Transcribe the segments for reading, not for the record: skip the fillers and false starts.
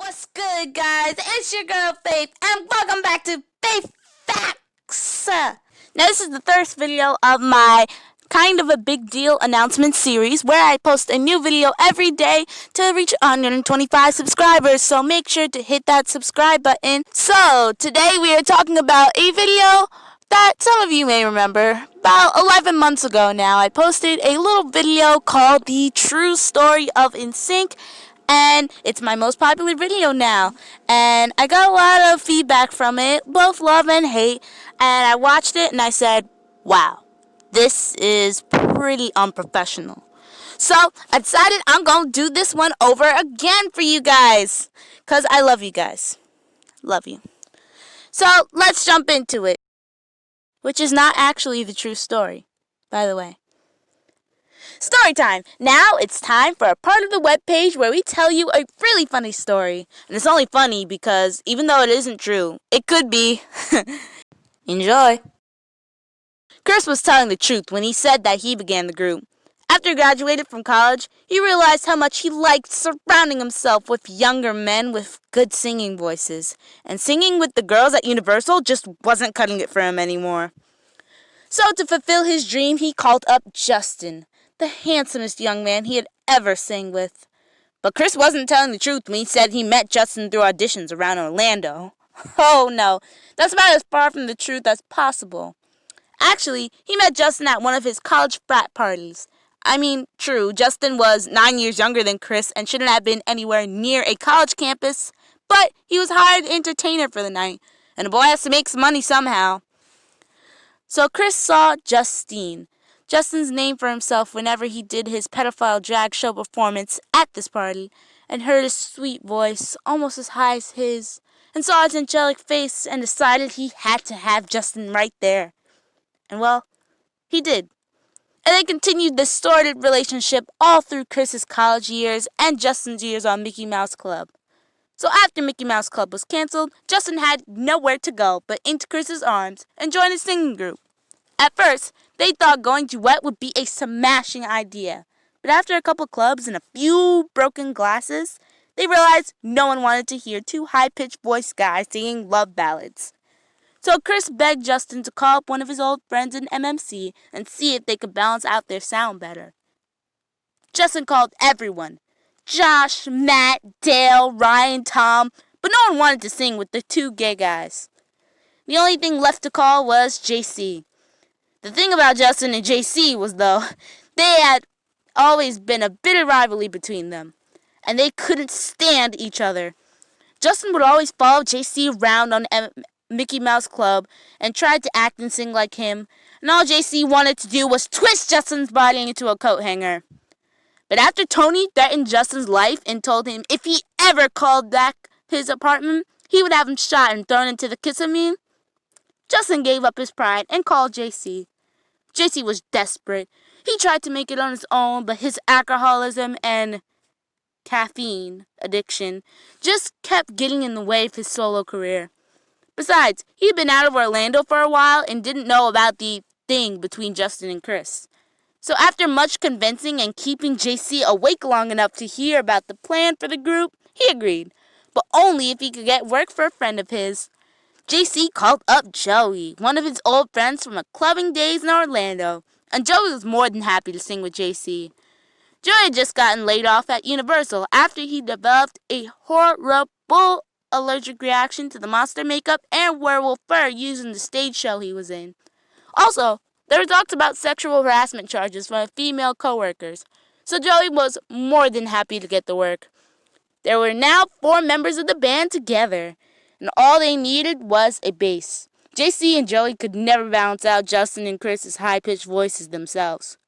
What's good, guys? It's your girl Faith, and welcome back to Faith Facts. Now, this is the first video of my kind of a big deal announcement series where I post a new video every day to reach 125 subscribers. So make sure to hit that subscribe button. So today we are talking about a video that some of you may remember. About 11 months ago now, I posted a little video called The True Story of NSYNC. And it's my most popular video now. And I got a lot of feedback from it, both love and hate. And I watched it and I said, wow, this is pretty unprofessional. So I decided I'm going to do this one over again for you guys. Because I love you guys. Love you. So let's jump into it. Which is not actually the true story, by the way. Story time! Now it's time for a part of the webpage where we tell you a really funny story. And it's only funny because even though it isn't true, it could be. Enjoy! Chris was telling the truth when he said that he began the group. After he graduated from college, he realized how much he liked surrounding himself with younger men with good singing voices. And singing with the girls at Universal just wasn't cutting it for him anymore. So to fulfill his dream, he called up Justin, the handsomest young man he had ever sang with. But Chris wasn't telling the truth when he said he met Justin through auditions around Orlando. Oh no, that's about as far from the truth as possible. Actually, he met Justin at one of his college frat parties. I mean, true, Justin was 9 years younger than Chris and shouldn't have been anywhere near a college campus, but he was hired entertainer for the night, and the boy has to make some money somehow. So Chris saw Justin's name for himself whenever he did his pedophile drag show performance at this party, and heard his sweet voice, almost as high as his, and saw his angelic face and decided he had to have Justin right there. And well, he did. And they continued this sordid relationship all through Chris's college years and Justin's years on Mickey Mouse Club. So after Mickey Mouse Club was canceled, Justin had nowhere to go but into Chris's arms and join his singing group. At first, they thought going duet would be a smashing idea. But after a couple clubs and a few broken glasses, they realized no one wanted to hear two high-pitched voiced guys singing love ballads. So Chris begged Justin to call up one of his old friends in MMC and see if they could balance out their sound better. Justin called everyone. Josh, Matt, Dale, Ryan, Tom, but no one wanted to sing with the two gay guys. The only thing left to call was JC. The thing about Justin and JC was, though, they had always been a bitter rivalry between them, and they couldn't stand each other. Justin would always follow JC around on Mickey Mouse Club and tried to act and sing like him, and all JC wanted to do was twist Justin's body into a coat hanger. But after Tony threatened Justin's life and told him if he ever called back his apartment, he would have him shot and thrown into the Kissimmee, Justin gave up his pride and called JC. JC was desperate. He tried to make it on his own, but his alcoholism and caffeine addiction just kept getting in the way of his solo career. Besides, he'd been out of Orlando for a while and didn't know about the thing between Justin and Chris. So after much convincing and keeping JC awake long enough to hear about the plan for the group, he agreed, but only if he could get work for a friend of his. JC called up Joey, one of his old friends from the clubbing days in Orlando, and Joey was more than happy to sing with JC. Joey had just gotten laid off at Universal after he developed a horrible allergic reaction to the monster makeup and werewolf fur used in the stage show he was in. Also, there were talks about sexual harassment charges from female coworkers, so Joey was more than happy to get the work. There were now 4 members of the band together, and all they needed was a bass. JC and Joey could never balance out Justin and Chris's high-pitched voices themselves.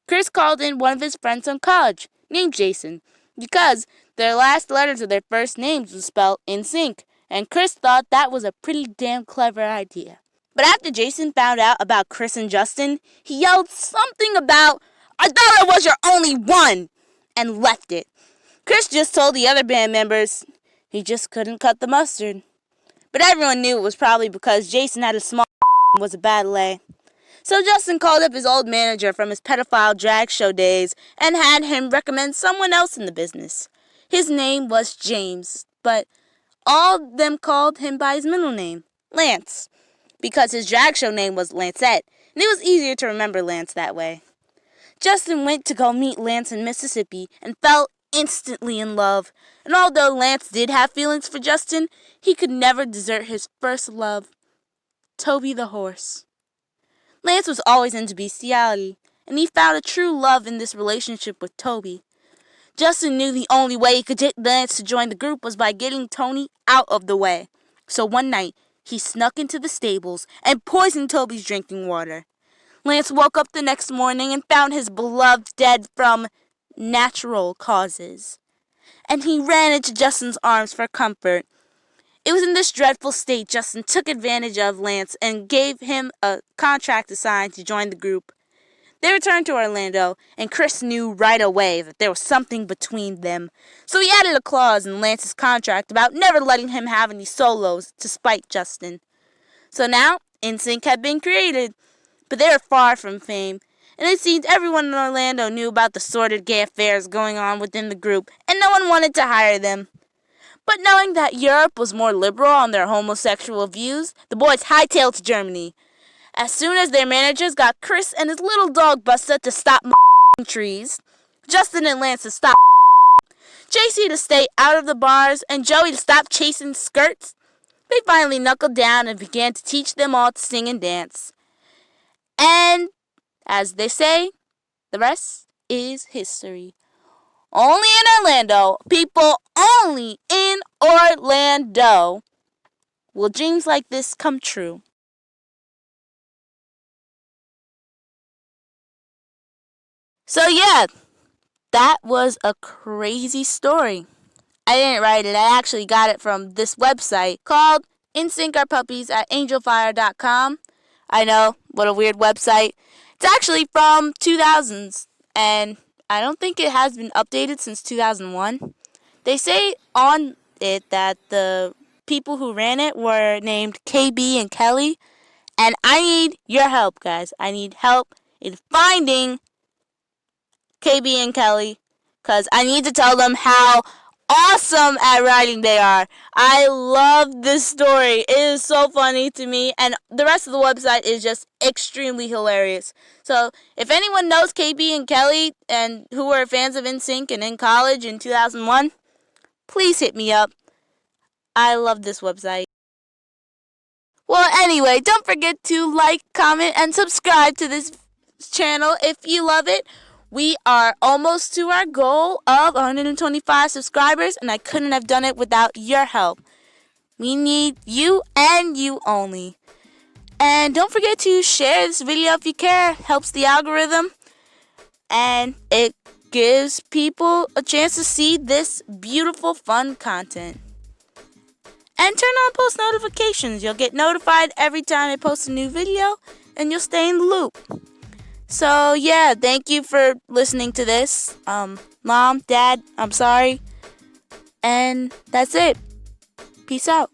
Chris called in one of his friends from college, named Jason, because their last letters of their first names was spelled NSYNC, and Chris thought that was a pretty damn clever idea. But after Jason found out about Chris and Justin, he yelled something about, "I thought I was your only one," and left it. Chris just told the other band members he just couldn't cut the mustard. But everyone knew it was probably because Jason had a small and was a bad lay. So Justin called up his old manager from his pedophile drag show days and had him recommend someone else in the business. His name was James, but all of them called him by his middle name, Lance, because his drag show name was Lancette, and it was easier to remember Lance that way. Justin went to go meet Lance in Mississippi and fell instantly in love. And although Lance did have feelings for Justin, he could never desert his first love, Toby the horse. Lance was always into bestiality, and he found a true love in this relationship with Toby. Justin knew the only way he could get Lance to join the group was by getting Tony out of the way. So one night, he snuck into the stables and poisoned Toby's drinking water. Lance woke up the next morning and found his beloved dead from natural causes. And he ran into Justin's arms for comfort. It was in this dreadful state Justin took advantage of Lance and gave him a contract to sign to join the group. They returned to Orlando, and Chris knew right away that there was something between them. So he added a clause in Lance's contract about never letting him have any solos to spite Justin. So now, NSYNC had been created, but they were far from fame, and it seemed everyone in Orlando knew about the sordid gay affairs going on within the group, and no one wanted to hire them. But knowing that Europe was more liberal on their homosexual views, the boys hightailed to Germany. As soon as their managers got Chris and his little dog Buster to stop trees, Justin and Lance to stop, JC to stay out of the bars, and Joey to stop chasing skirts, they finally knuckled down and began to teach them all to sing and dance. And, as they say, the rest is history. Only in Orlando, people only in Orlando, will dreams like this come true. So yeah, that was a crazy story. I didn't write it. I actually got it from this website called NSYNC Are Puppies at angelfire.com. I know, what a weird website. It's actually from 2000s, and I don't think it has been updated since 2001. They say on it that the people who ran it were named KB and Kelly, and I need your help, guys. I need help in finding KB and Kelly, because I need to tell them how awesome at writing they are. I love this story. It is so funny to me, and the rest of the website is just extremely hilarious. So if anyone knows KB and Kelly and who were fans of NSYNC and in college in 2001, please hit me up. I love this website. Well, anyway, don't forget to like, comment, and subscribe to this channel if you love it. We are almost to our goal of 125 subscribers, and I couldn't have done it without your help. We need you and you only. And don't forget to share this video if you care. It helps the algorithm, and it gives people a chance to see this beautiful, fun content. And turn on post notifications. You'll get notified every time I post a new video, and you'll stay in the loop. So, yeah, thank you for listening to this. Mom, Dad, I'm sorry. And that's it. Peace out.